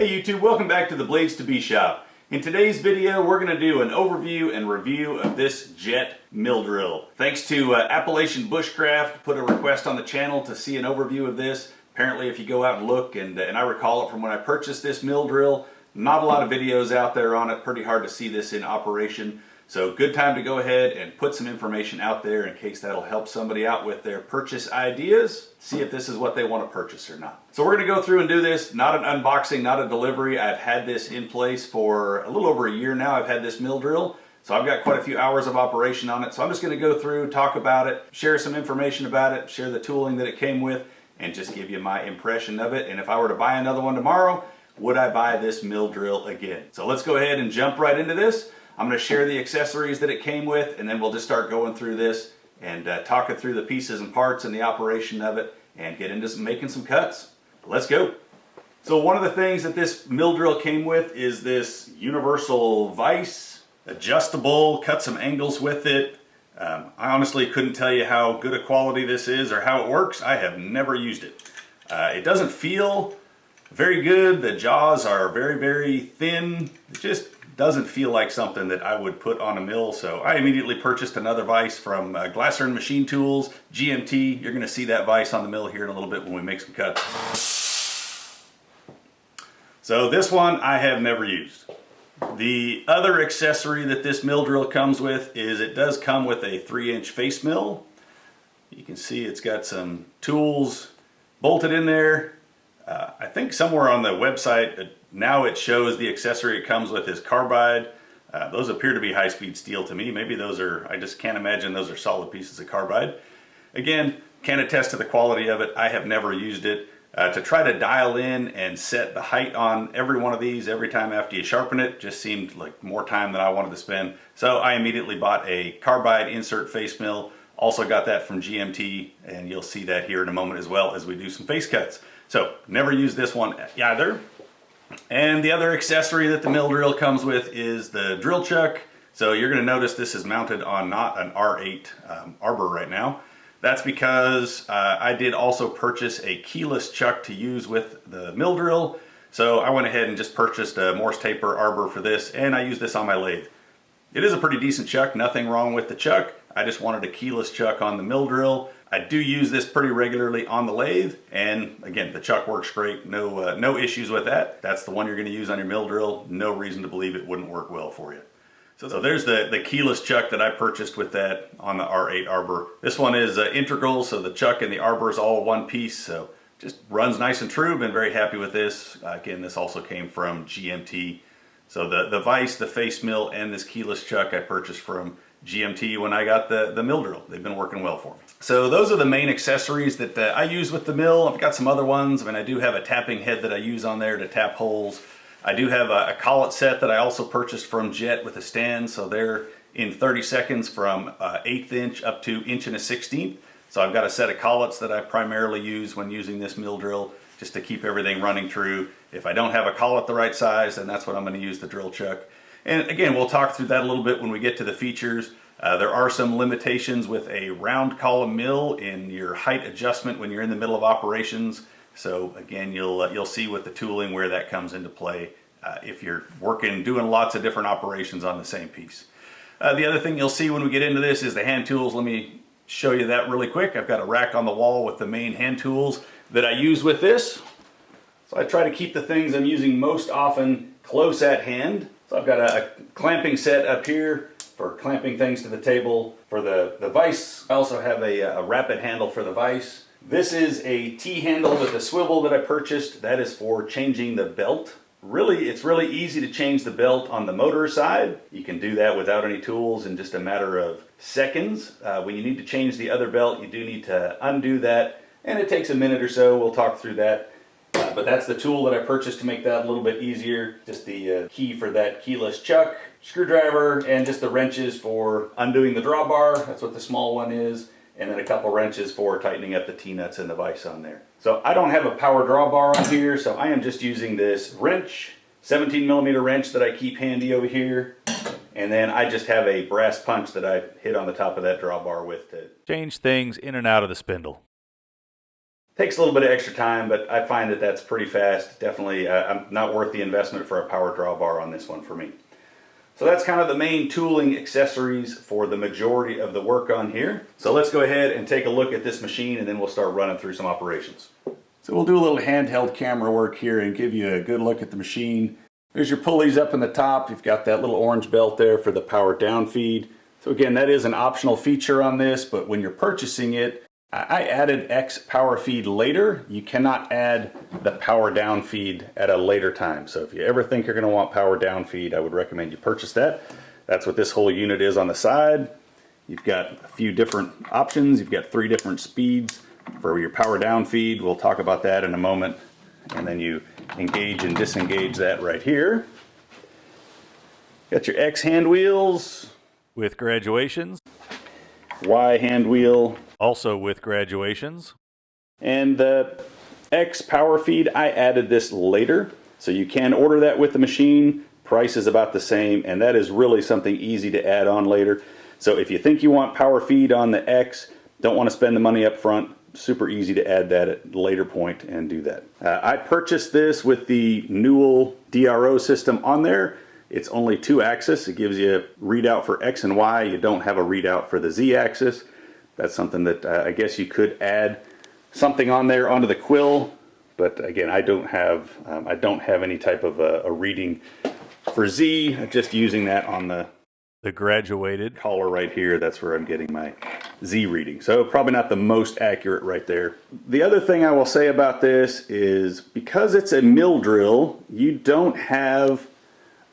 Hey YouTube, welcome back to the BladesIIB shop. In today's video, we're going to do an overview and review of this Jet mill drill. Thanks to Appalachian Bushcraft, put a request on the channel to see an overview of this. Apparently if you go out and look, and I recall it from when I purchased this mill drill, not a lot of videos out there on it, pretty hard to see this in operation. So good time to go ahead and put some information out there in case that'll help somebody out with their purchase ideas, see if this is what they want to purchase or not. So we're going to go through and do this, not an unboxing, not a delivery. I've had this in place for a little over a year now. I've had this mill drill, so I've got quite a few hours of operation on it. So I'm just going to go through, talk about it, share some information about it, share the tooling that it came with, and just give you my impression of it. And if I were to buy another one tomorrow, would I buy this mill drill again? So let's go ahead and jump right into this. I'm going to share the accessories that it came with, and then we'll just start going through this and talk it through the pieces and parts and the operation of it and get into making some cuts. Let's go. So one of the things that this mill drill came with is this universal vise, adjustable, cut some angles with it. I honestly couldn't tell you how good a quality this is or how it works. I have never used it. It doesn't feel very good. The jaws are very, very thin. It just doesn't feel like something that I would put on a mill, so I immediately purchased another vise from Glacern Machine tools, GMT. You're going to see that vise on the mill here in a little bit when we make some cuts. So this one I have never used. The other accessory that this mill drill comes with is it does come with a 3-inch face mill. You can see it's got some tools bolted in there. I think somewhere on the website now it shows the accessory it comes with is carbide. Those appear to be high-speed steel to me. Maybe those are, I just can't imagine those are solid pieces of carbide. Again, can't attest to the quality of it. I have never used it. To try to dial in and set the height on every one of these every time after you sharpen it just seemed like more time than I wanted to spend. So I immediately bought a carbide insert face mill. Also got that from GMT, and you'll see that here in a moment as well as we do some face cuts. So never used this one either. And the other accessory that the mill drill comes with is the drill chuck. So you're going to notice this is mounted on not an R8 arbor right now. That's because I did also purchase a keyless chuck to use with the mill drill. So I went ahead and just purchased a Morse taper arbor for this, and I use this on my lathe. It is a pretty decent chuck, nothing wrong with the chuck. I just wanted a keyless chuck on the mill drill. I do use this pretty regularly on the lathe, and again, the chuck works great. No issues with that. That's the one you're going to use on your mill drill. No reason to believe it wouldn't work well for you. So there's the keyless chuck that I purchased with that on the R8 arbor. This one is integral, so the chuck and the arbor is all one piece, so just runs nice and true. Been very happy with this. Again, this also came from GMT. So the vise, the face mill, and this keyless chuck I purchased from GMT when I got the mill drill. They've been working well for me. So those are the main accessories that I use with the mill. I've got some other ones. I mean, I do have a tapping head that I use on there to tap holes. I do have a collet set that I also purchased from Jet with a stand. So they're in 30 seconds from 1/8 inch up to 1 1/16. So I've got a set of collets that I primarily use when using this mill drill just to keep everything running true. If I don't have a collet the right size, then that's what I'm going to use the drill chuck. And again, we'll talk through that a little bit when we get to the features. There are some limitations with a round column mill in your height adjustment when you're in the middle of operations. So again, you'll see with the tooling where that comes into play if you're doing lots of different operations on the same piece. The other thing you'll see when we get into this is the hand tools. Let me show you that really quick. I've got a rack on the wall with the main hand tools that I use with this. So I try to keep the things I'm using most often close at hand. So I've got a clamping set up here for clamping things to the table. For the vise, I also have a rapid handle for the vise. This is a T-handle with a swivel that I purchased. That is for changing the belt. Really, it's really easy to change the belt on the motor side. You can do that without any tools in just a matter of seconds. When you need to change the other belt, you do need to undo that, and it takes a minute or so. We'll talk through that. But that's the tool that I purchased to make that a little bit easier. Just the key for that keyless chuck, screwdriver, and just the wrenches for undoing the drawbar. That's what the small one is. And then a couple wrenches for tightening up the T-nuts and the vise on there. So I don't have a power drawbar on here, so I am just using this wrench, 17mm wrench that I keep handy over here. And then I just have a brass punch that I hit on the top of that drawbar with to change things in and out of the spindle. Takes a little bit of extra time, but I find that that's pretty fast. Definitely not worth the investment for a power drawbar on this one for me. So that's kind of the main tooling accessories for the majority of the work on here. So let's go ahead and take a look at this machine, and then we'll start running through some operations. So we'll do a little handheld camera work here and give you a good look at the machine. There's your pulleys up in the top. You've got that little orange belt there for the power down feed. So again, that is an optional feature on this, but when you're purchasing it, I added X power feed later. You cannot add the power down feed at a later time. So if you ever think you're going to want power down feed, I would recommend you purchase that. That's what this whole unit is on the side. You've got a few different options. You've got 3 different speeds for your power down feed. We'll talk about that in a moment. And then you engage and disengage that right here. Got your X hand wheels with graduations. Y hand wheel, also with graduations. And the X power feed, I added this later, so you can order that with the machine. Price is about the same, and that is really something easy to add on later. So if you think you want power feed on the X, don't want to spend the money up front, super easy to add that at a later point and do that. I purchased this with the Newall DRO system on there. It's only 2-axis. It gives you a readout for X and Y. You don't have a readout for the Z axis. That's something that I guess you could add something on there onto the quill. But again, I don't have any type of a reading for Z. I'm just using that on the graduated collar right here. That's where I'm getting my Z reading. So probably not the most accurate right there. The other thing I will say about this is because it's a mill drill, you don't have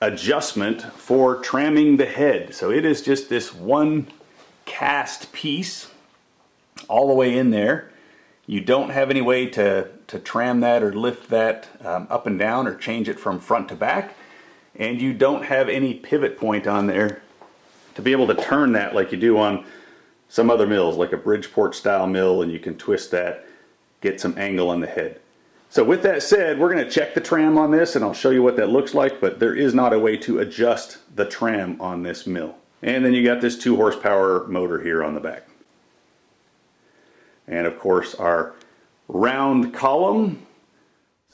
adjustment for tramming the head. So it is just this one cast piece all the way in there. You don't have any way to tram that or lift that up and down or change it from front to back. And you don't have any pivot point on there to be able to turn that like you do on some other mills, like a Bridgeport style mill, and you can twist that, get some angle on the head. So with that said, we're going to check the tram on this, and I'll show you what that looks like, but there is not a way to adjust the tram on this mill. And then you got this 2 horsepower motor here on the back. And of course our round column.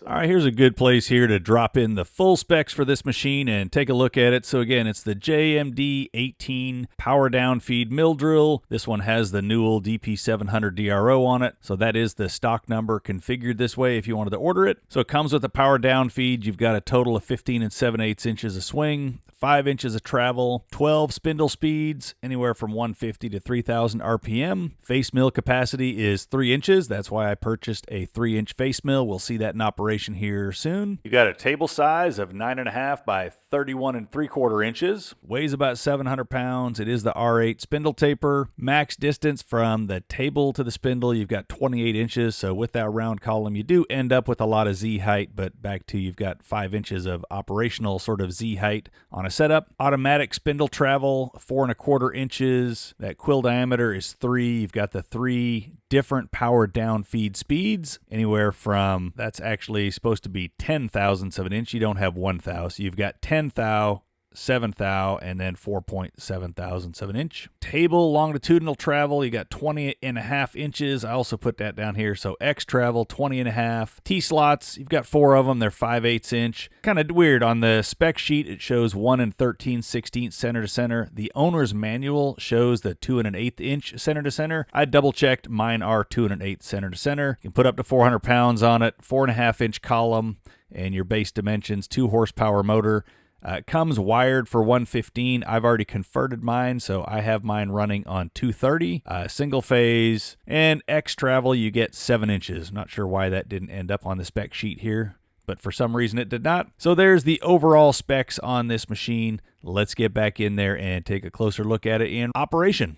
All right, here's a good place here to drop in the full specs for this machine and take a look at it. So again, it's the JMD-18 power down feed mill drill. This one has the Newall DP700 DRO on it. So that is the stock number configured this way if you wanted to order it. So it comes with a power down feed. You've got a total of 15 7/8 inches of swing, 5 inches of travel, 12 spindle speeds, anywhere from 150 to 3,000 RPM. Face mill capacity is 3 inches. That's why I purchased a 3-inch face mill. We'll see that in operation here soon. You got a table size of 9.5 by 31 3/4 inches. Weighs about 700 pounds. It is the R8 spindle taper. Max distance from the table to the spindle, you've got 28 inches. So with that round column, you do end up with a lot of Z height, but back to you've got 5 inches of operational sort of Z height on a setup. Automatic spindle travel, 4 1/4 inches. That quill diameter is 3. You've got the 3 different power down feed speeds, anywhere from, that's actually supposed to be 10 thousandths of an inch. You don't have 1 thou. So you've got 10 thou, 7 thou, and then 4.7 thousandths of an inch. Table longitudinal travel, you got 20.5 inches. I also put that down here. So X travel, 20.5. T-slots, you've got 4 of them. They're 5/8 inch. Kind of weird. On the spec sheet, it shows 1 13/16 center to center. The owner's manual shows the 2 1/8 inch center to center. I double checked. Mine are 2 1/8 center to center. You can put up to 400 pounds on it. 4.5 inch column, and your base dimensions, 2 horsepower motor. It comes wired for 115. I've already converted mine, so I have mine running on 230. Single phase. And X travel, you get 7 inches. Not sure why that didn't end up on the spec sheet here, but for some reason it did not. So there's the overall specs on this machine. Let's get back in there and take a closer look at it in operation.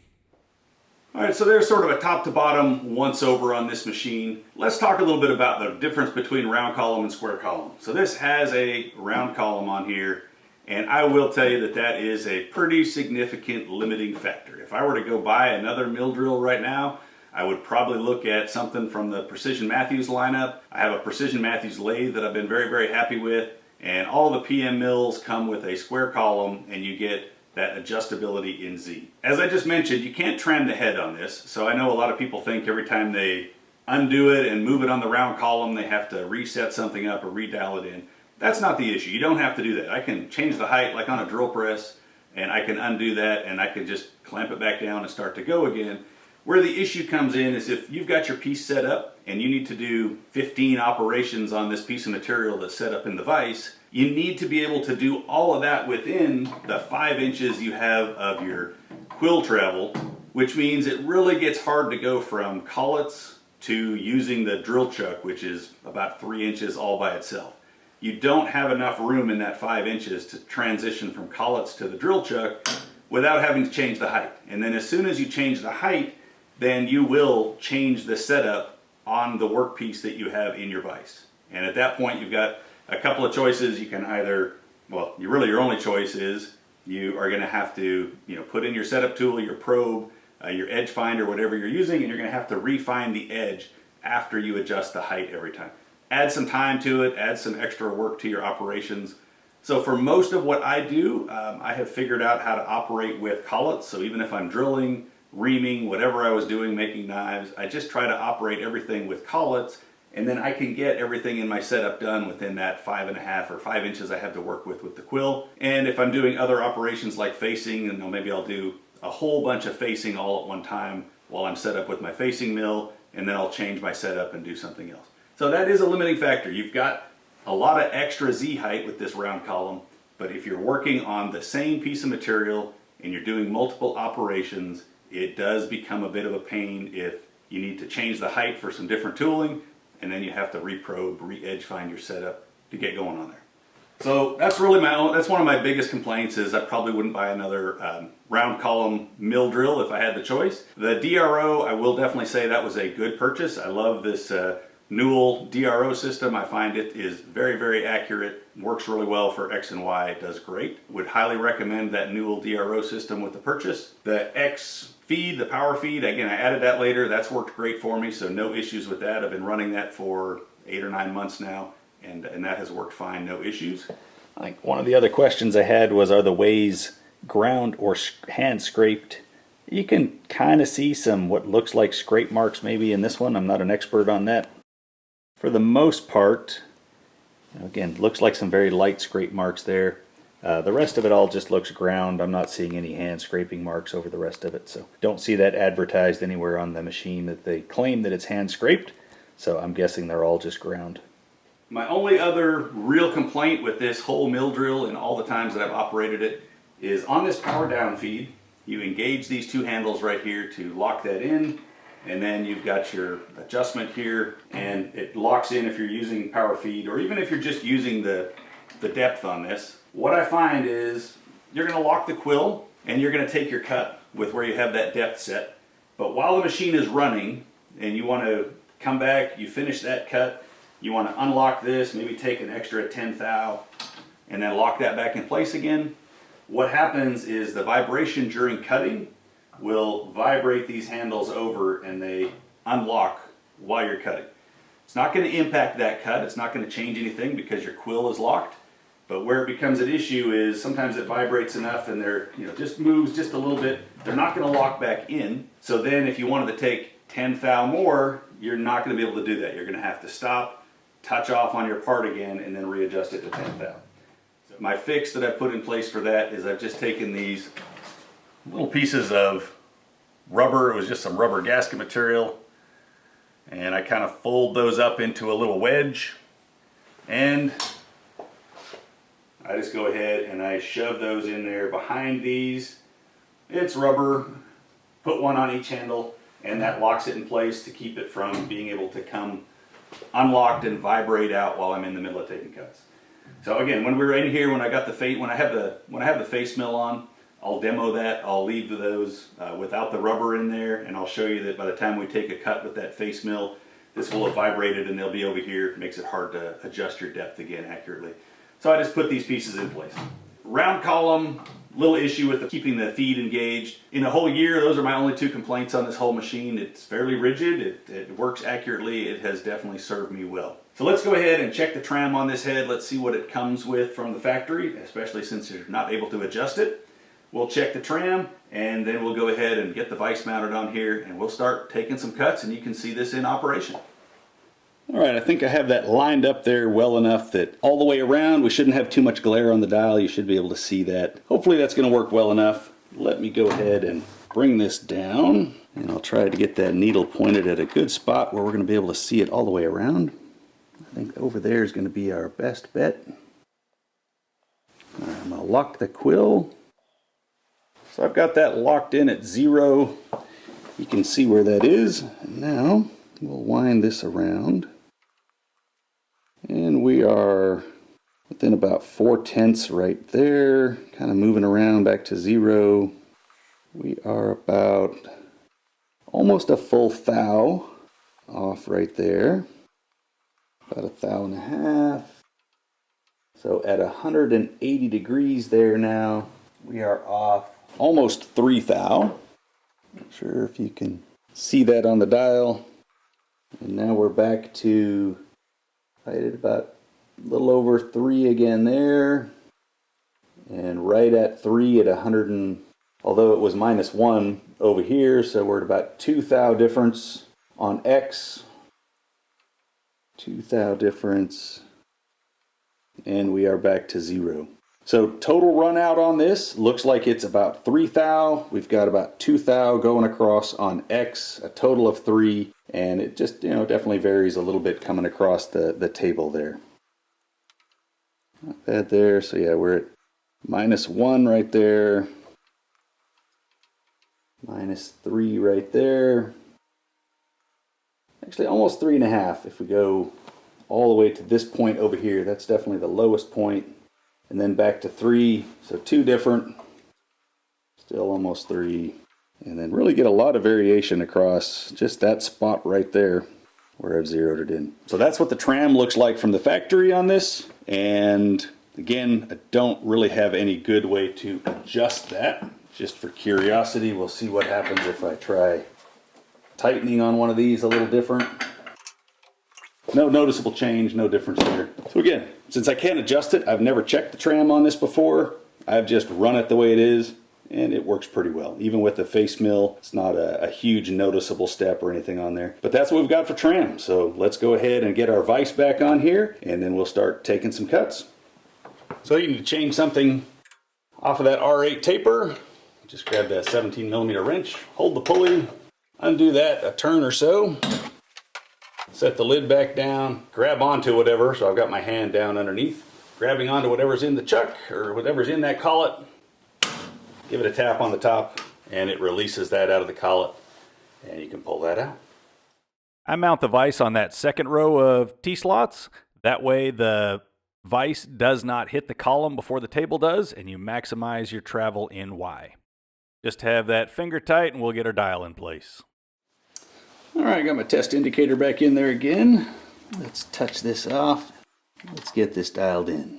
All right, so there's sort of a top to bottom once over on this machine. Let's talk a little bit about the difference between round column and square column. So this has a round column on here, and I will tell you that that is a pretty significant limiting factor. If I were to go buy another mill drill right now, I would probably look at something from the Precision Matthews lineup. I have a Precision Matthews lathe that I've been very, very happy with, and all the PM mills come with a square column, and you get that adjustability in Z. As I just mentioned, you can't tram the head on this, so I know a lot of people think every time they undo it and move it on the round column. They have to reset something up or redial it in. That's not the issue. You don't have to do that. I can change the height like on a drill press, and I can undo that, and I can just clamp it back down and start to go again. Where the issue comes in is if you've got your piece set up and you need to do 15 operations on this piece of material that's set up in the vise, you need to be able to do all of that within the 5 inches you have of your quill travel, which means it really gets hard to go from collets to using the drill chuck, which is about 3 inches all by itself. You don't have enough room in that 5 inches to transition from collets to the drill chuck without having to change the height. And then as soon as you change the height, then you will change the setup on the workpiece that you have in your vise. And at that point, you've got a couple of choices. You can either, well, your only choice is you are going to have to, put in your setup tool, your probe, your edge finder, whatever you're using, and you're going to have to refine the edge after you adjust the height every time. Add some time to it, add some extra work to your operations. So for most of what I do, I have figured out how to operate with collets. So even if I'm drilling, reaming, whatever I was doing, making knives, I just try to operate everything with collets, and then I can get everything in my setup done within that 5.5 or 5 inches I have to work with the quill. And if I'm doing other operations like facing, and maybe I'll do a whole bunch of facing all at one time while I'm set up with my facing mill, and then I'll change my setup and do something else. So that is a limiting factor. You've got a lot of extra Z height with this round column, but if you're working on the same piece of material and you're doing multiple operations, it does become a bit of a pain if you need to change the height for some different tooling, and then you have to reprobe, re-edge find your setup to get going on there. So that's really that's one of my biggest complaints is I probably wouldn't buy another round column mill drill if I had the choice. The DRO, I will definitely say that was a good purchase. I love this Newall DRO system. I find it is very, very accurate, works really well for X and Y, it does great. Would highly recommend that Newall DRO system with the purchase. The X feed, the power feed, again, I added that later. That's worked great for me, so no issues with that. I've been running that for 8 or 9 months now, and that has worked fine, no issues. I think one of the other questions I had was, are the ways ground or hand scraped? You can kind of see some what looks like scrape marks maybe in this one. I'm not an expert on that. For the most part, again, looks like some very light scrape marks there. The rest of it all just looks ground. I'm not seeing any hand scraping marks over the rest of it, so don't see that advertised anywhere on the machine that they claim that it's hand scraped, so I'm guessing they're all just ground. My only other real complaint with this whole mill drill and all the times that I've operated it is on this power down feed, you engage these two handles right here to lock that in, and then you've got your adjustment here, and it locks in if you're using power feed, or even if you're just using the depth on this. What I find is you're going to lock the quill, and you're going to take your cut with where you have that depth set. But while the machine is running, and you want to come back, you finish that cut, you want to unlock this, maybe take an extra 10 thou, and then lock that back in place again. What happens is the vibration during cutting will vibrate these handles over, and they unlock while you're cutting. It's not going to impact that cut, it's not going to change anything because your quill is locked, but where it becomes an issue is sometimes it vibrates enough and they're, just moves just a little bit, they're not going to lock back in. So then if you wanted to take 10 thou more, you're not going to be able to do that. You're going to have to stop, touch off on your part again, and then readjust it to 10 thou. So my fix that I put in place for that is I've just taken these little pieces of rubber. It was just some rubber gasket material, and I kind of fold those up into a little wedge, and I just go ahead and I shove those in there behind these. It's rubber, put one on each handle, and that locks it in place to keep it from being able to come unlocked and vibrate out while I'm in the middle of taking cuts. So again, when we're in here, when I have the face mill on, I'll demo that. I'll leave those without the rubber in there, and I'll show you that by the time we take a cut with that face mill, this will have vibrated and they'll be over here. It makes it hard to adjust your depth again accurately. So I just put these pieces in place. Round column, little issue with keeping the feed engaged. In a whole year, those are my only 2 complaints on this whole machine. It's fairly rigid, it works accurately, it has definitely served me well. So let's go ahead and check the tram on this head. Let's see what it comes with from the factory, especially since you're not able to adjust it. we'll check the tram, and then we'll go ahead and get the vise mounted on here, and we'll start taking some cuts, and you can see this in operation. All right, I think I have that lined up there well enough that all the way around we shouldn't have too much glare on the dial. You should be able to see that. Hopefully that's going to work well enough. Let me go ahead and bring this down, and I'll try to get that needle pointed at a good spot where we're going to be able to see it all the way around. I think over there is going to be our best bet. All right, I'm going to lock the quill. So I've got that locked in at 0. You can see where that is. And now we'll wind this around. And we are within about 4/10 right there. Kind of moving around back to 0. We are about almost a full thou off right there. About a thou and a half. So at 180 degrees there now, we are off almost 3 thou. Not sure if you can see that on the dial. And now we're back to right at about a little over 3 again there. And right at 3 at 100 and, although it was -1 over here, so we're at about 2 thou difference on X. 2 thou difference. And we are back to 0. So total run out on this looks like it's about 3 thou. We've got about 2 thou going across on X, a total of 3, and it just, definitely varies a little bit coming across the table there. Not bad there. So yeah, we're at -1 right there, -3 right there. Actually almost 3.5 if we go all the way to this point over here. That's definitely the lowest point. And then back to 3, so 2 different, still almost 3. And then really get a lot of variation across just that spot right there where I've zeroed it in. So that's what the tram looks like from the factory on this. And again, I don't really have any good way to adjust that. Just for curiosity, we'll see what happens if I try tightening on one of these a little different. No noticeable change, no difference there. So again, since I can't adjust it, I've never checked the tram on this before. I've just run it the way it is, and it works pretty well. Even with the face mill, it's not a huge noticeable step or anything on there. But that's what we've got for tram. So let's go ahead and get our vise back on here, and then we'll start taking some cuts. So you need to change something off of that R8 taper. Just grab that 17mm wrench, hold the pulley, undo that a turn or so. Set the lid back down, grab onto whatever, so I've got my hand down underneath, grabbing onto whatever's in the chuck or whatever's in that collet. Give it a tap on the top and it releases that out of the collet and you can pull that out. I mount the vise on that second row of T-slots. That way the vise does not hit the column before the table does and you maximize your travel in Y. Just have that finger tight and we'll get our dial in place. All right, got my test indicator back in there again. Let's touch this off. Let's get this dialed in.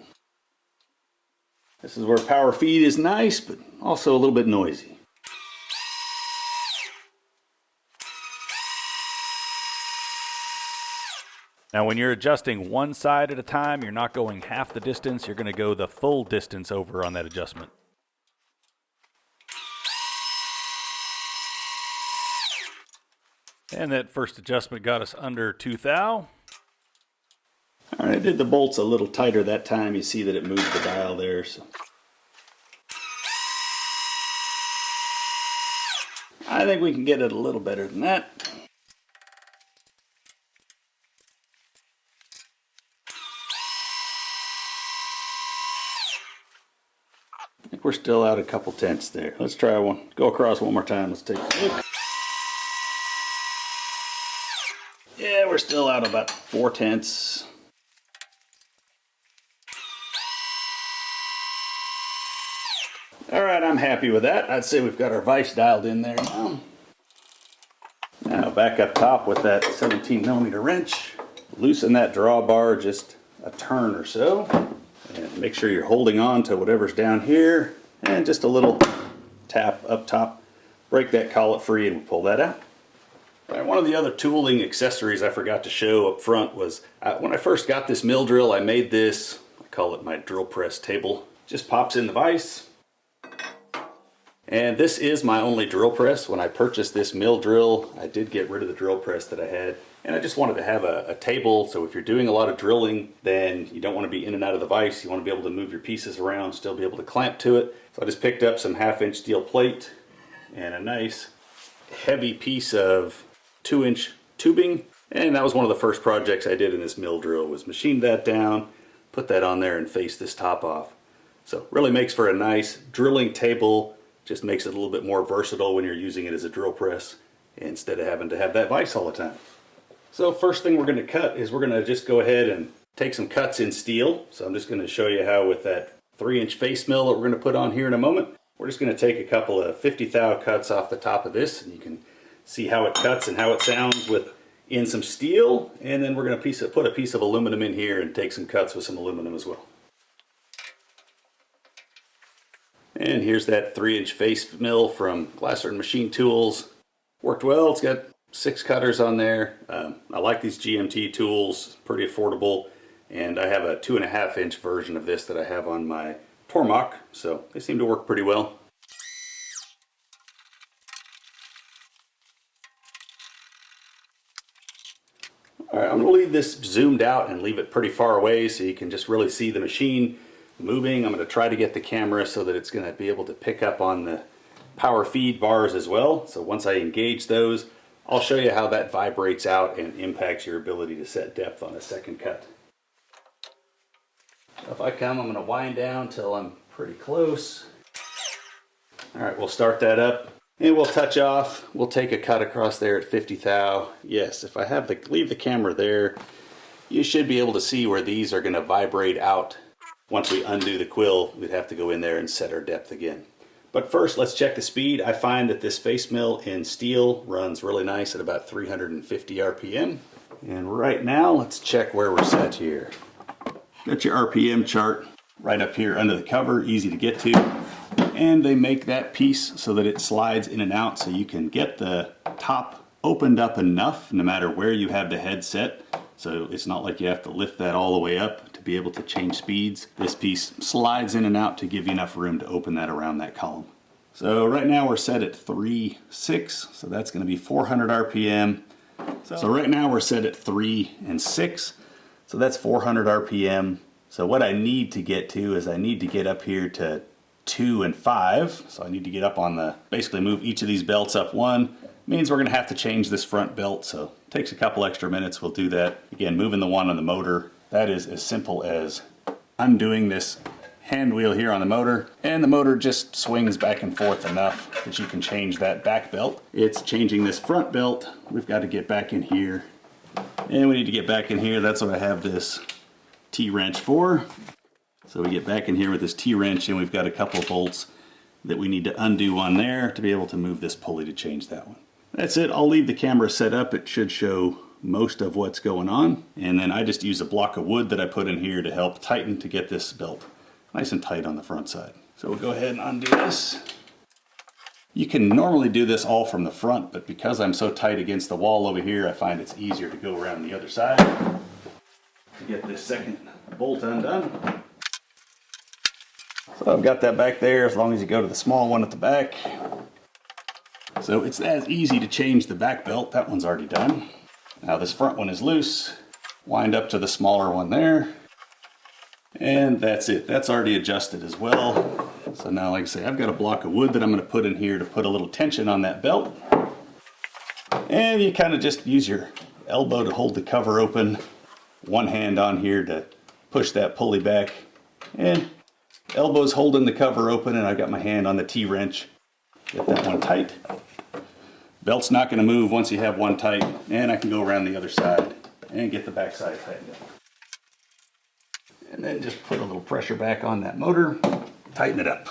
This is where power feed is nice, but also a little bit noisy. Now when you're adjusting one side at a time, you're not going half the distance, you're going to go the full distance over on that adjustment. And that first adjustment got us under 2 thou. All right, I did the bolts a little tighter that time. You see that it moved the dial there. So I think we can get it a little better than that. I think we're still out a couple tenths there. Let's try one. Go across one more time. Let's take a look. Yeah, we're still out about 4/10. All right, I'm happy with that. I'd say we've got our vise dialed in there now. Now back up top with that 17mm wrench. Loosen that drawbar just a turn or so. And make sure you're holding on to whatever's down here. And just a little tap up top. Break that collet free and we'll pull that out. Right, one of the other tooling accessories I forgot to show up front was when I first got this mill drill, I made this, I call it my drill press table. Just pops in the vise. And this is my only drill press. When I purchased this mill drill, I did get rid of the drill press that I had. And I just wanted to have a table, so if you're doing a lot of drilling, then you don't want to be in and out of the vise. You want to be able to move your pieces around, still be able to clamp to it. So I just picked up some 1/2-inch steel plate and a nice heavy piece of 2-inch tubing. And that was one of the first projects I did in this mill drill, was machine that down, put that on there and face this top off. So really makes for a nice drilling table, just makes it a little bit more versatile when you're using it as a drill press instead of having to have that vise all the time. So first thing we're going to cut is we're going to just go ahead and take some cuts in steel. So I'm just going to show you how with that 3-inch face mill that we're going to put on here in a moment, we're just going to take a couple of 50 thou cuts off the top of this, and you can see how it cuts and how it sounds in some steel. And then we're going to put a piece of aluminum in here and take some cuts with some aluminum as well. And here's that 3-inch face mill from Glacern Machine tools. Worked well. It's got 6 cutters on there. I like these GMT tools, pretty affordable, and I have a 2.5-inch version of this that I have on my Tormach, so they seem to work pretty well. Alright, I'm going to leave this zoomed out and leave it pretty far away so you can just really see the machine moving. I'm going to try to get the camera so that it's going to be able to pick up on the power feed bars as well. So once I engage those, I'll show you how that vibrates out and impacts your ability to set depth on a second cut. So if I come, I'm going to wind down till I'm pretty close. Alright, we'll start that up and we'll touch off. We'll take a cut across there at 50 thou. Yes, if I leave the camera there, you should be able to see where these are going to vibrate out. Once we undo the quill, we'd have to go in there and set our depth again. But first, let's check the speed. I find that this face mill in steel runs really nice at about 350 RPM. And right now, let's check where we're set here. Got your RPM chart right up here under the cover, easy to get to. And they make that piece so that it slides in and out, so you can get the top opened up enough no matter where you have the head set. So it's not like you have to lift that all the way up to be able to change speeds. This piece slides in and out to give you enough room to open that around that column. So right now we're set at 3.6, so that's going to be 400 RPM. So right now we're set at 3 and 6, so that's 400 RPM. So what I need to get to is I need to get up here to 2 and 5. So I need to get up on basically move each of these belts up 1. Means we're going to have to change this front belt, so it takes a couple extra minutes. We'll do that. Again, moving the one on the motor, that is as simple as undoing this hand wheel here on the motor, and the motor just swings back and forth enough that you can change that back belt. It's changing this front belt. We've got to get back in here, and we need to get back in here. That's what I have this T-wrench for. So we get back in here with this T-wrench, and we've got a couple of bolts that we need to undo on there to be able to move this pulley to change that one. That's it. I'll leave the camera set up. It should show most of what's going on. And then I just use a block of wood that I put in here to help tighten to get this belt nice and tight on the front side. So we'll go ahead and undo this. You can normally do this all from the front, but because I'm so tight against the wall over here, I find it's easier to go around the other side to get this second bolt undone. So I've got that back there, as long as you go to the small one at the back. So it's as easy to change the back belt. That one's already done. Now this front one is loose. Wind up to the smaller one there. And that's it. That's already adjusted as well. So now, like I say, I've got a block of wood that I'm going to put in here to put a little tension on that belt. And you kind of just use your elbow to hold the cover open. One hand on here to push that pulley back. And elbow's holding the cover open, and I got my hand on the T-wrench. Get that one tight. Belt's not going to move once you have one tight, and I can go around the other side and get the back side tightened up. And then just put a little pressure back on that motor, tighten it up.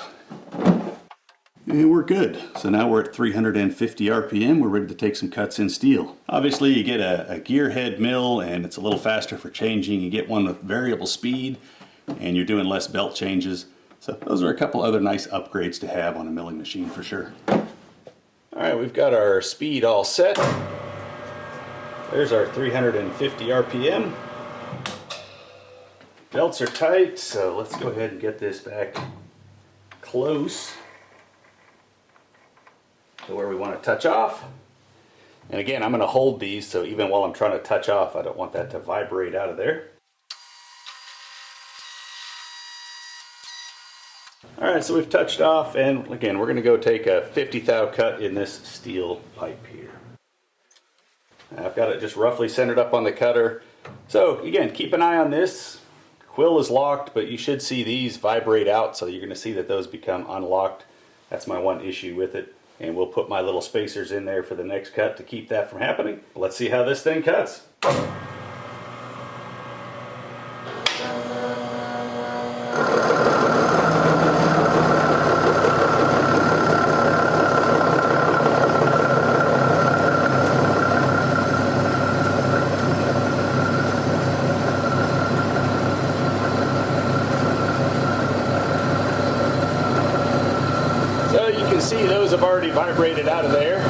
And we're good. So now we're at 350 RPM. We're ready to take some cuts in steel. Obviously you get a gearhead mill, and it's a little faster for changing. You get one with variable speed, and you're doing less belt changes. So those are a couple other nice upgrades to have on a milling machine for sure. All right, we've got our speed all set. There's our 350 RPM. Belts are tight, so let's go ahead and get this back close. to where we want to touch off. And again, I'm going to hold these, so even while I'm trying to touch off, I don't want that to vibrate out of there. Alright, so we've touched off, and again, we're going to go take a 50 thou cut in this steel pipe here. I've got it just roughly centered up on the cutter. So again, keep an eye on this. Quill is locked, but you should see these vibrate out, so you're going to see that those become unlocked. That's my one issue with it. And we'll put my little spacers in there for the next cut to keep that from happening. Let's see how this thing cuts. See, those have already vibrated out of there.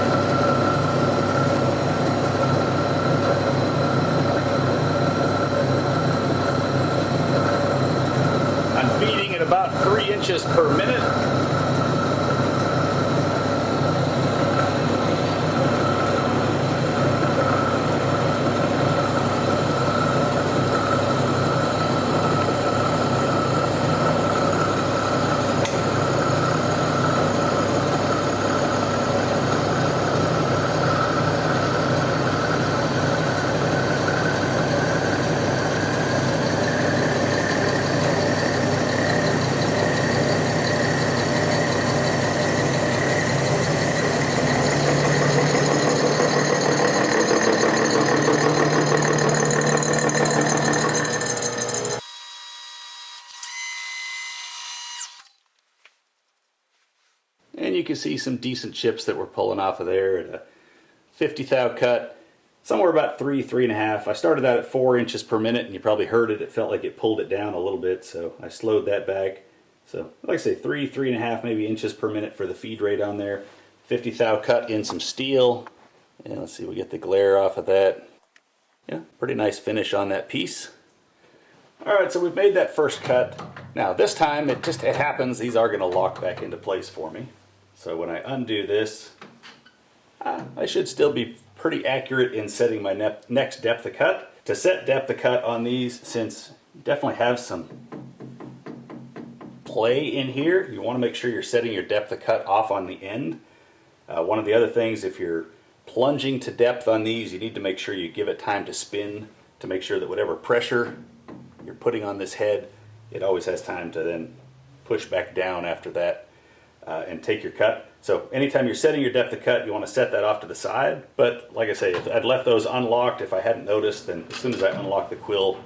I'm feeding at about 3 inches per minute. And you can see some decent chips that we're pulling off of there at a 50 thou cut, somewhere about 3.5. I started out at 4 inches per minute, and you probably heard it. It felt like it pulled it down a little bit, so I slowed that back. So, like I say, 3.5 maybe inches per minute for the feed rate on there. 50 thou cut in some steel. And let's see, we get the glare off of that. Yeah, pretty nice finish on that piece. Alright, so we've made that first cut. Now this time it happens, these are going to lock back into place for me. So when I undo this, I should still be pretty accurate in setting my next depth of cut. To set depth of cut on these, since you definitely have some play in here, you want to make sure you're setting your depth of cut off on the end. One of the other things, if you're plunging to depth on these, you need to make sure you give it time to spin to make sure that whatever pressure you're putting on this head, it always has time to then push back down after that and take your cut. So anytime you're setting your depth of cut, you want to set that off to the side. But like I say, if I'd left those unlocked, if I hadn't noticed, then as soon as I unlock the quill,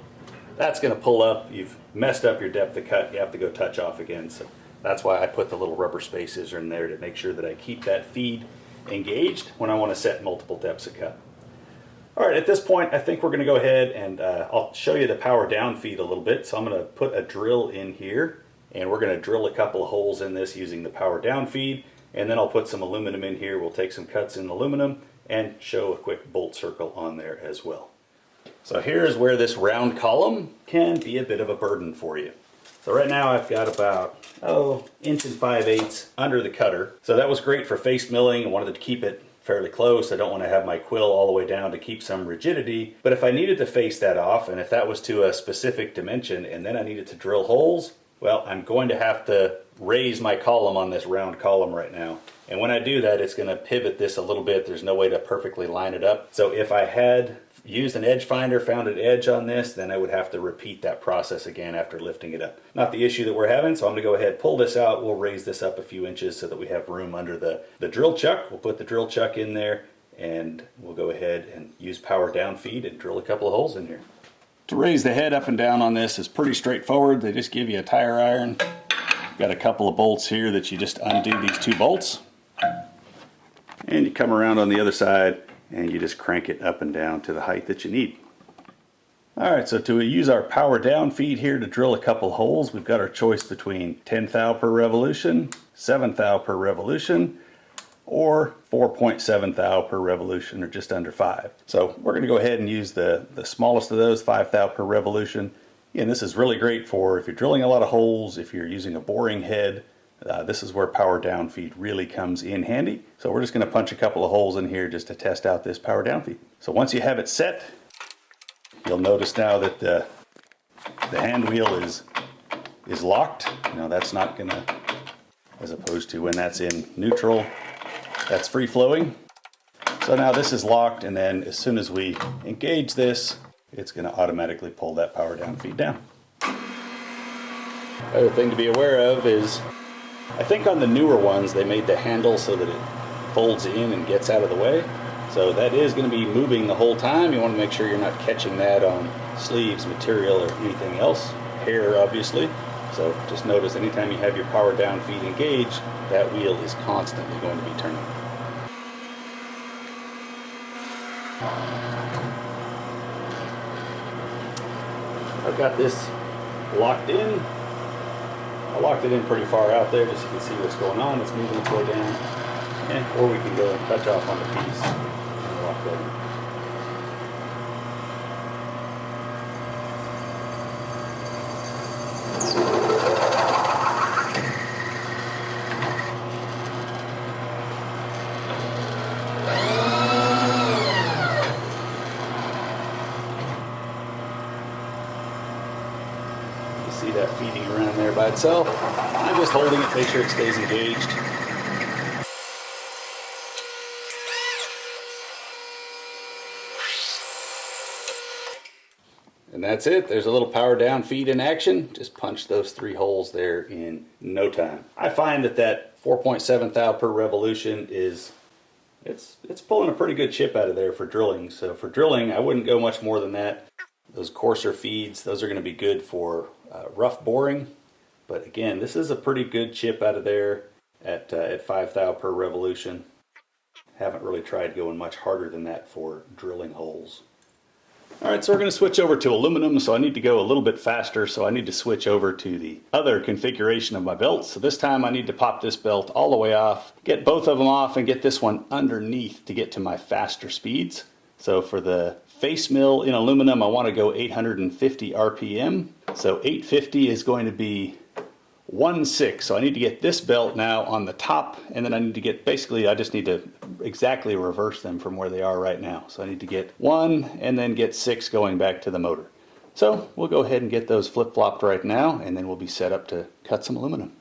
that's going to pull up. You've messed up your depth of cut. You have to go touch off again. So that's why I put the little rubber spaces in there to make sure that I keep that feed engaged when I want to set multiple depths of cut. Alright, at this point I think we're going to go ahead and I'll show you the power down feed a little bit. So I'm going to put a drill in here, and we're going to drill a couple of holes in this using the power down feed, and then I'll put some aluminum in here. We'll take some cuts in aluminum and show a quick bolt circle on there as well. So here's where this round column can be a bit of a burden for you. So right now I've got about 1 5/8 inches under the cutter. So that was great for face milling. I wanted to keep it fairly close. I don't want to have my quill all the way down to keep some rigidity. But if I needed to face that off, and if that was to a specific dimension, and then I needed to drill holes, well, I'm going to have to raise my column on this round column right now. And when I do that, it's going to pivot this a little bit. There's no way to perfectly line it up. So if I had used an edge finder, found an edge on this, then I would have to repeat that process again after lifting it up. Not the issue that we're having, so I'm going to go ahead, pull this out. We'll raise this up a few inches so that we have room under the drill chuck. We'll put the drill chuck in there, and we'll go ahead and use power down feed and drill a couple of holes in here. To raise the head up and down on this is pretty straightforward. They just give you a tire iron. Got a couple of bolts here that you just undo these 2 bolts. And you come around on the other side and you just crank it up and down to the height that you need. Alright, so to use our power down feed here to drill a couple holes, we've got our choice between 10 thou per revolution, 7 thou per revolution, or 4.7 thou per revolution, or just under 5. So we're going to go ahead and use the smallest of those, 5 thou per revolution. And this is really great for if you're drilling a lot of holes, if you're using a boring head, this is where power down feed really comes in handy. So we're just going to punch a couple of holes in here just to test out this power down feed. So once you have it set, you'll notice now that the hand wheel is locked. Now that's not going to, as opposed to when that's in neutral, that's free flowing. So now this is locked, and then as soon as we engage this, it's going to automatically pull that power down feed down. Other thing to be aware of is, I think on the newer ones they made the handle so that it folds in and gets out of the way. So that is going to be moving the whole time. You want to make sure you're not catching that on sleeves, material, or anything else. Hair, obviously. So just notice anytime you have your power down feed engaged, that wheel is constantly going to be turning. I've got this locked in. I locked it in pretty far out there just so you can see what's going on. It's moving its way down. Or we can go and touch off on the piece and lock that in. See that feeding around there by itself. I'm just holding it, make sure it stays engaged. And that's it. There's a little power down feed in action. Just punch those 3 holes there in no time. I find that 4.7 thou per revolution is, it's pulling a pretty good chip out of there for drilling. So for drilling, I wouldn't go much more than that. Those coarser feeds, those are going to be good for rough boring. But again, this is a pretty good chip out of there at 5 thou per revolution. Haven't really tried going much harder than that for drilling holes. Alright, so we're going to switch over to aluminum, so I need to go a little bit faster, so I need to switch over to the other configuration of my belt. So this time I need to pop this belt all the way off, get both of them off, and get this one underneath to get to my faster speeds. So for the face mill in aluminum, I want to go 850 RPM. So 850 is going to be 1/6. So I need to get this belt now on the top, and then I need to get, basically I just need to exactly reverse them from where they are right now. So I need to get 1 and then get 6 going back to the motor. So we'll go ahead and get those flip-flopped right now, and then we'll be set up to cut some aluminum.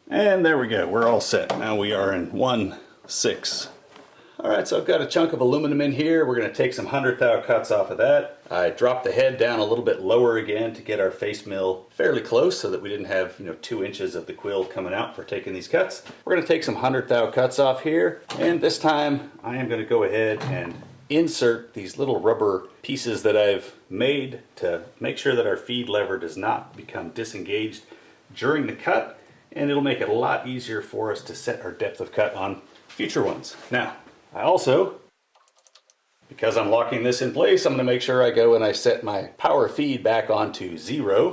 And there we go, we're all set. Now we are in 1/6. Alright, so I've got a chunk of aluminum in here. We're going to take some 100 thou cuts off of that. I dropped the head down a little bit lower again to get our face mill fairly close so that we didn't have 2 inches of the quill coming out for taking these cuts. We're going to take some 100 thou cuts off here, and this time I am going to go ahead and insert these little rubber pieces that I've made to make sure that our feed lever does not become disengaged during the cut. And it'll make it a lot easier for us to set our depth of cut on future ones. Now, I also, because I'm locking this in place, I'm going to make sure I go and I set my power feed back onto 0.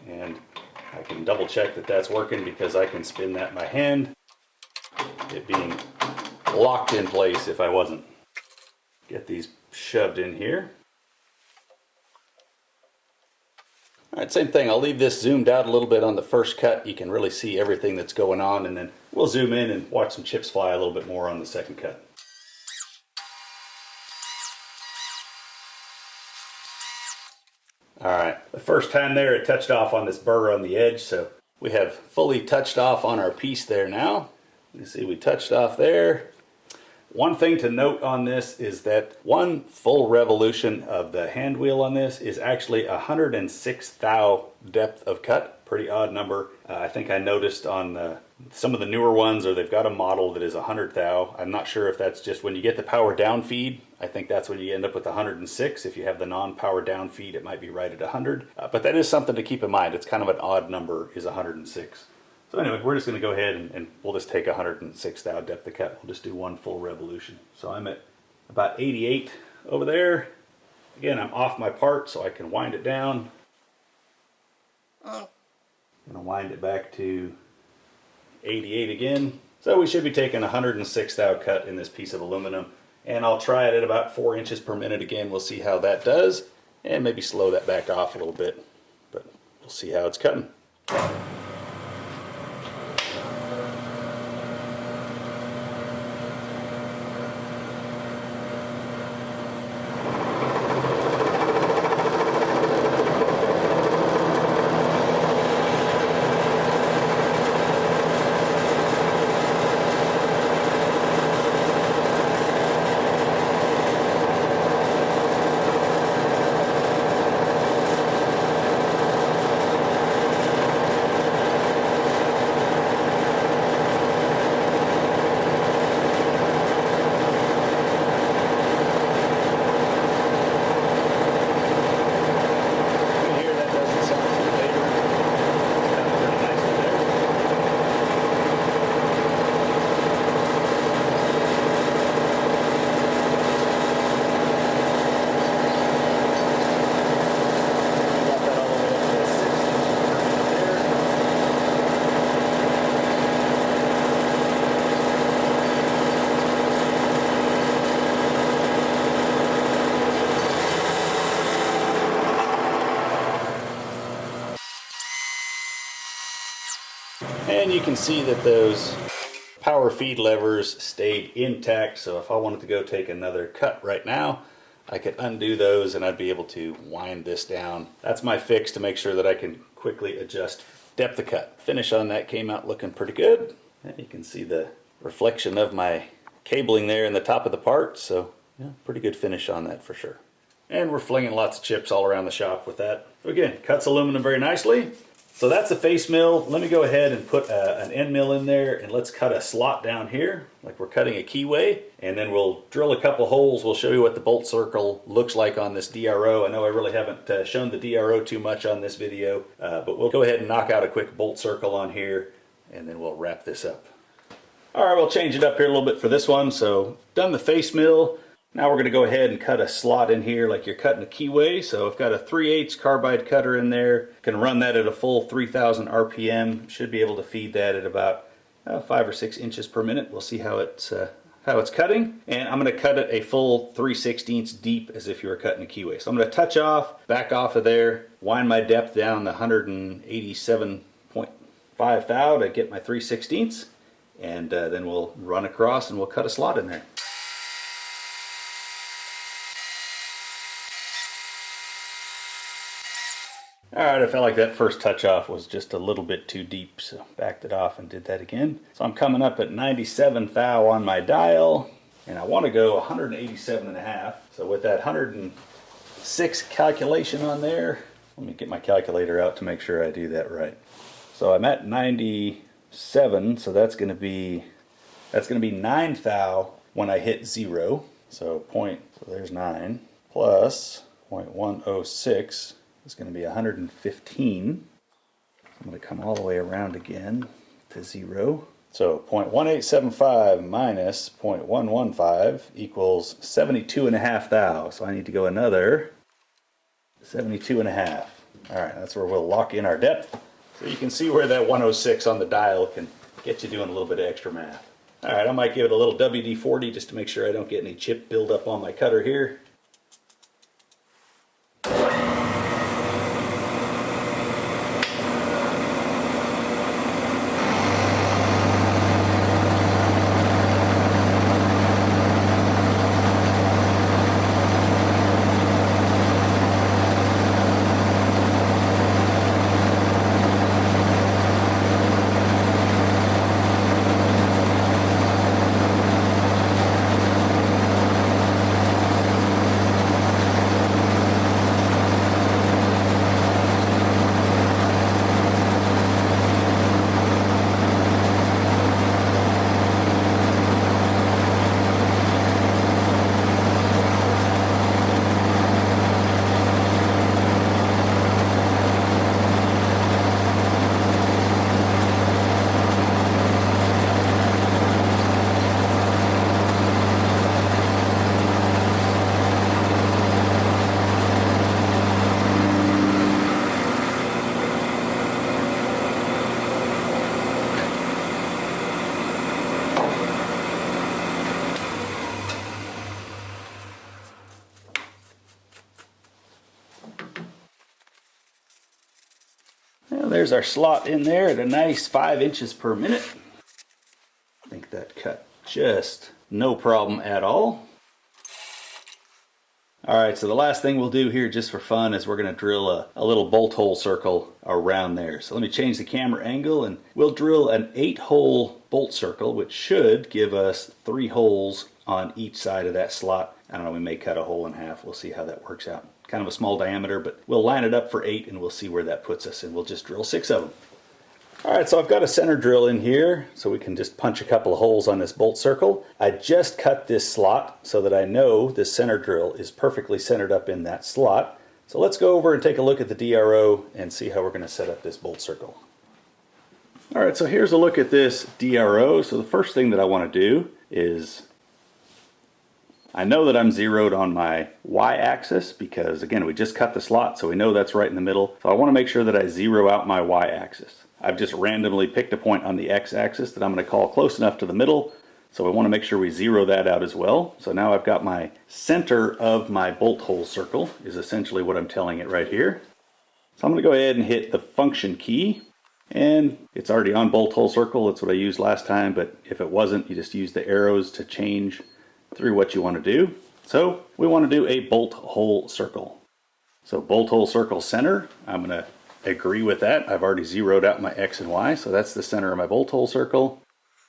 And I can double check that that's working because I can spin that by hand, it being locked in place if I wasn't. Get these shoved in here. Alright, same thing. I'll leave this zoomed out a little bit on the first cut. You can really see everything that's going on, and then we'll zoom in and watch some chips fly a little bit more on the second cut. Alright, the first time there it touched off on this burr on the edge, so we have fully touched off on our piece there now. You see we touched off there. One thing to note on this is that 1 full revolution of the hand wheel on this is actually 106 thou depth of cut. Pretty odd number. I think I noticed on some of the newer ones, or they've got a model that is 100 thou. I'm not sure if that's just when you get the power down feed. I think that's when you end up with 106. If you have the non-power down feed, it might be right at 100. But that is something to keep in mind. It's kind of an odd number, is 106. So anyway, we're just going to go ahead and we'll just take 106 thou depth of cut. We'll just do 1 full revolution. So I'm at about 88 over there. Again, I'm off my part so I can wind it down. I'm going to wind it back to 88 again. So we should be taking 106 thou cut in this piece of aluminum. And I'll try it at about 4 inches per minute again. We'll see how that does. And maybe slow that back off a little bit. But we'll see how it's cutting. And you can see that those power feed levers stayed intact, so if I wanted to go take another cut right now, I could undo those and I'd be able to wind this down. That's my fix to make sure that I can quickly adjust depth of cut. Finish on that came out looking pretty good. And you can see the reflection of my cabling there in the top of the part, so yeah, pretty good finish on that for sure. And we're flinging lots of chips all around the shop with that. So again, cuts aluminum very nicely. So that's a face mill. Let me go ahead and put an end mill in there, and let's cut a slot down here like we're cutting a keyway, and then we'll drill a couple holes. We'll show you what the bolt circle looks like on this DRO. I know I really haven't shown the DRO too much on this video, but we'll go ahead and knock out a quick bolt circle on here, and then we'll wrap this up. All right, we'll change it up here a little bit for this one. So done the face mill. Now we're going to go ahead and cut a slot in here like you're cutting a keyway. So I've got a 3/8 carbide cutter in there. Can run that at a full 3,000 RPM. Should be able to feed that at about 5 or 6 inches per minute. We'll see how it's cutting. And I'm going to cut it a full 3/16 deep as if you were cutting a keyway. So I'm going to touch off, back off of there, wind my depth down to 187.5 thou to get my 3/16. And then we'll run across and we'll cut a slot in there. Alright, I felt like that first touch off was just a little bit too deep, so backed it off and did that again. So I'm coming up at 97 thou on my dial, and I want to go 187.5. So with that 106 calculation on there, let me get my calculator out to make sure I do that right. So I'm at 97, so that's going to be 9 thou when I hit 0. So there's 9 plus 0.106. It's going to be 115. I'm going to come all the way around again to 0. So 0.1875 minus 0.115 equals 72.5 thou. So I need to go another 72.5. Alright, that's where we'll lock in our depth. So you can see where that 106 on the dial can get you doing a little bit of extra math. Alright, I might give it a little WD-40 just to make sure I don't get any chip buildup on my cutter here. there's our slot in there at a nice 5 inches per minute. I think that cut just no problem at all. Alright, so the last thing we'll do here just for fun is we're going to drill a little bolt hole circle around there. So let me change the camera angle and we'll drill an 8-hole bolt circle, which should give us 3 holes on each side of that slot. I don't know, we may cut a hole in half. We'll see how that works out. Kind of a small diameter, but we'll line it up for 8 and we'll see where that puts us, and we'll just drill 6 of them. Alright, so I've got a center drill in here so we can just punch a couple of holes on this bolt circle. I just cut this slot so that I know this center drill is perfectly centered up in that slot. So let's go over and take a look at the DRO and see how we're going to set up this bolt circle. Alright, so here's a look at this DRO. So the first thing that I want to do is, I know that I'm zeroed on my y-axis because, again, we just cut the slot, so we know that's right in the middle. So I want to make sure that I zero out my y-axis. I've just randomly picked a point on the x-axis that I'm going to call close enough to the middle, so I want to make sure we zero that out as well. So now I've got my center of my bolt hole circle is essentially what I'm telling it right here. So I'm going to go ahead and hit the function key, and it's already on bolt hole circle. That's what I used last time, but if it wasn't, you just use the arrows to change through what you want to do. So we want to do a bolt hole circle. So bolt hole circle center, I'm going to agree with that. I've already zeroed out my X and Y, so that's the center of my bolt hole circle.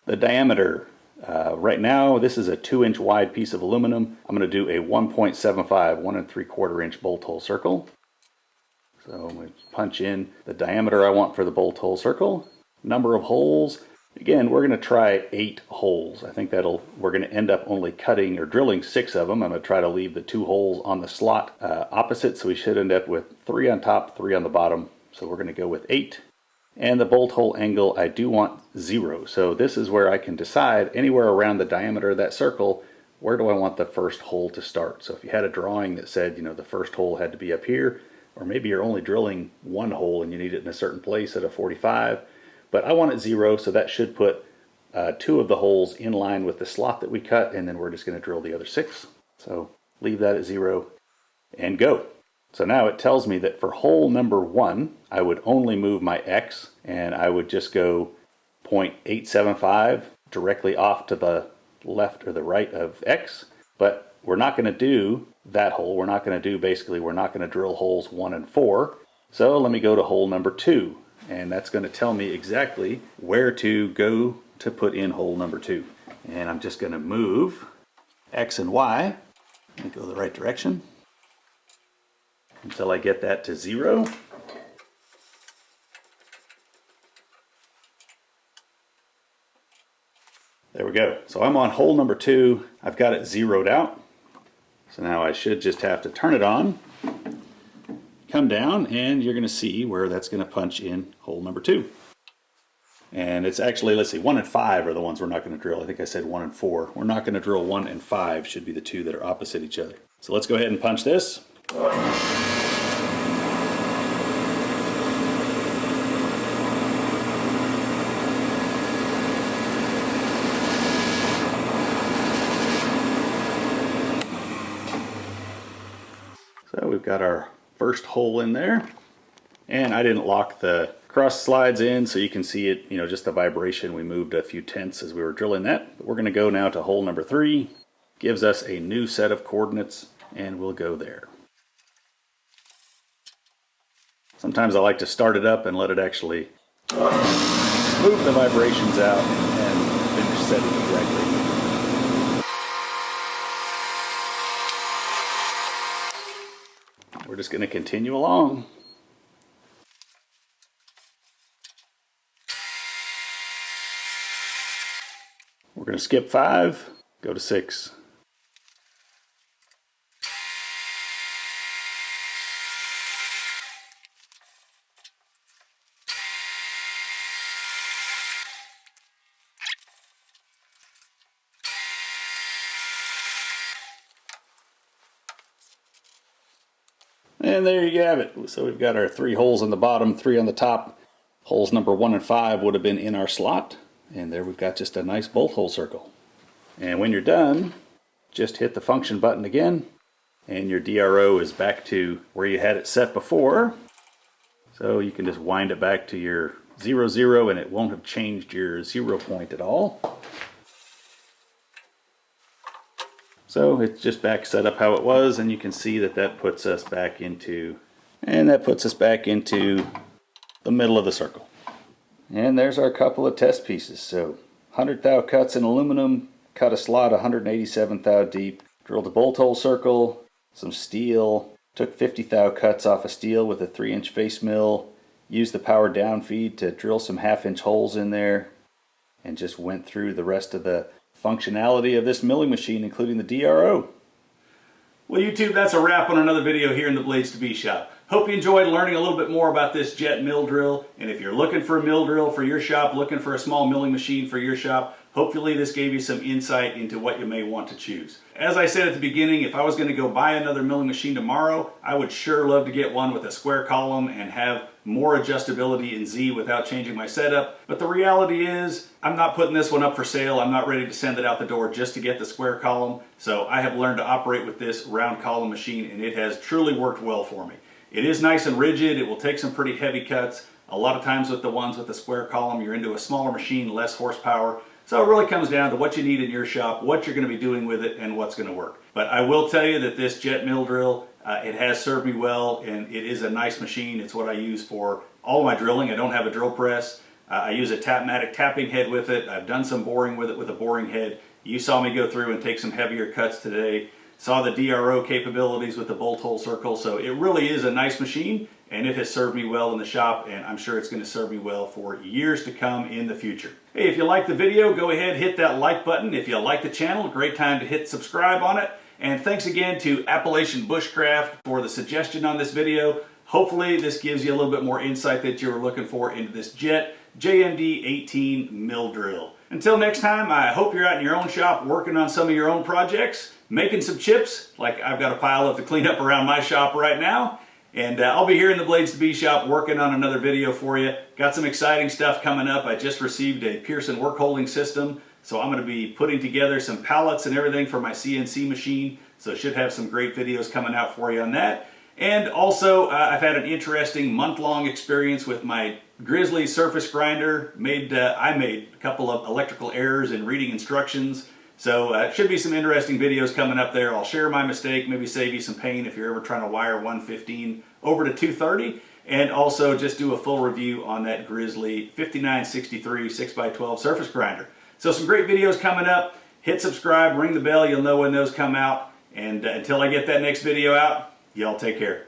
The diameter, right now this is a 2-inch wide piece of aluminum. I'm going to do a 1.75, 1 3/4 inch bolt hole circle. So I'm going to punch in the diameter I want for the bolt hole circle. Number of holes, again, we're going to try 8 holes. I think we're going to end up only cutting or drilling 6 of them. I'm going to try to leave the 2 holes on the slot opposite, so we should end up with 3 on top, 3 on the bottom. So we're going to go with 8. And the bolt hole angle, I do want 0. So this is where I can decide anywhere around the diameter of that circle, where do I want the first hole to start. So if you had a drawing that said, the first hole had to be up here, or maybe you're only drilling 1 hole and you need it in a certain place at a 45, but I want it 0, so that should put 2 of the holes in line with the slot that we cut, and then we're just going to drill the other 6. So leave that at 0 and go. So now it tells me that for hole number 1, I would only move my X, and I would just go 0.875 directly off to the left or the right of X. But we're not going to do that hole. We're not going to drill holes 1 and 4. So let me go to hole number 2, and that's going to tell me exactly where to go to put in hole number 2. And I'm just going to move X and Y and go the right direction until I get that to 0. There we go. So I'm on hole number 2. I've got it zeroed out. So now I should just have to turn it on, come down, and you're going to see where that's going to punch in hole number 2. And it's actually, let's see, 1 and 5 are the ones we're not going to drill. I think I said 1 and 4. We're not going to drill 1 and 5, should be the 2 that are opposite each other. So let's go ahead and punch this. So we've got our first hole in there, and I didn't lock the cross slides in so you can see it, just the vibration. We moved a few tenths as we were drilling that. But we're going to go now to hole number 3. Gives us a new set of coordinates, and we'll go there. Sometimes I like to start it up and let it actually move the vibrations out and finish setting it correctly. We're just going to continue along. We're going to skip 5, go to 6. And there you have it. So we've got our 3 holes on the bottom, 3 on the top. Holes number 1 and 5 would have been in our slot. And there we've got just a nice bolt hole circle. And when you're done, just hit the function button again, and your DRO is back to where you had it set before. So you can just wind it back to your 0, 0 and it won't have changed your 0 point at all. So it's just back set up how it was, and you can see that that puts us back into, the middle of the circle. And there's our couple of test pieces. So 100 thou cuts in aluminum, cut a slot 187 thou deep, drilled a bolt hole circle, some steel, took 50 thou cuts off of steel with a 3-inch face mill, used the power down feed to drill some 1/2-inch holes in there, and just went through the rest of the functionality of this milling machine, including the DRO. Well, YouTube, that's a wrap on another video here in the BladesIIB shop. Hope you enjoyed learning a little bit more about this Jet mill drill, and if you're looking for a mill drill for your shop, looking for a small milling machine for your shop, hopefully this gave you some insight into what you may want to choose. As I said at the beginning, if I was going to go buy another milling machine tomorrow, I would sure love to get one with a square column and have more adjustability in Z without changing my setup. But the reality is, I'm not putting this one up for sale. I'm not ready to send it out the door just to get the square column. So I have learned to operate with this round column machine, and it has truly worked well for me. It is nice and rigid. It will take some pretty heavy cuts. A lot of times with the ones with the square column, you're into a smaller machine, less horsepower. So it really comes down to what you need in your shop, what you're going to be doing with it, and what's going to work. But I will tell you that this Jet mill drill, it has served me well, and it is a nice machine. It's what I use for all my drilling. I don't have a drill press. I use a Tapmatic tapping head with it. I've done some boring with it with a boring head. You saw me go through and take some heavier cuts today. Saw the DRO capabilities with the bolt hole circle. So it really is a nice machine, and it has served me well in the shop, and I'm sure it's going to serve me well for years to come in the future. Hey, if you like the video, go ahead, hit that like button. If you like the channel, great time to hit subscribe on it. And thanks again to Appalachian Bushcraft for the suggestion on this video. Hopefully this gives you a little bit more insight that you were looking for into this Jet JMD-18 Mill Drill. Until next time, I hope you're out in your own shop working on some of your own projects, making some chips, like I've got a pile of to clean up around my shop right now. And I'll be here in the BladesIIB shop working on another video for you. Got some exciting stuff coming up. I just received a Pearson work holding system, so I'm going to be putting together some pallets and everything for my CNC machine. So should have some great videos coming out for you on that. And also, I've had an interesting month-long experience with my Grizzly surface grinder. I made a couple of electrical errors in reading instructions. So should be some interesting videos coming up there. I'll share my mistake, maybe save you some pain if you're ever trying to wire 115 over to 230. And also just do a full review on that Grizzly 5963 6x12 surface grinder. So some great videos coming up. Hit subscribe, ring the bell, you'll know when those come out. And until I get that next video out, y'all take care.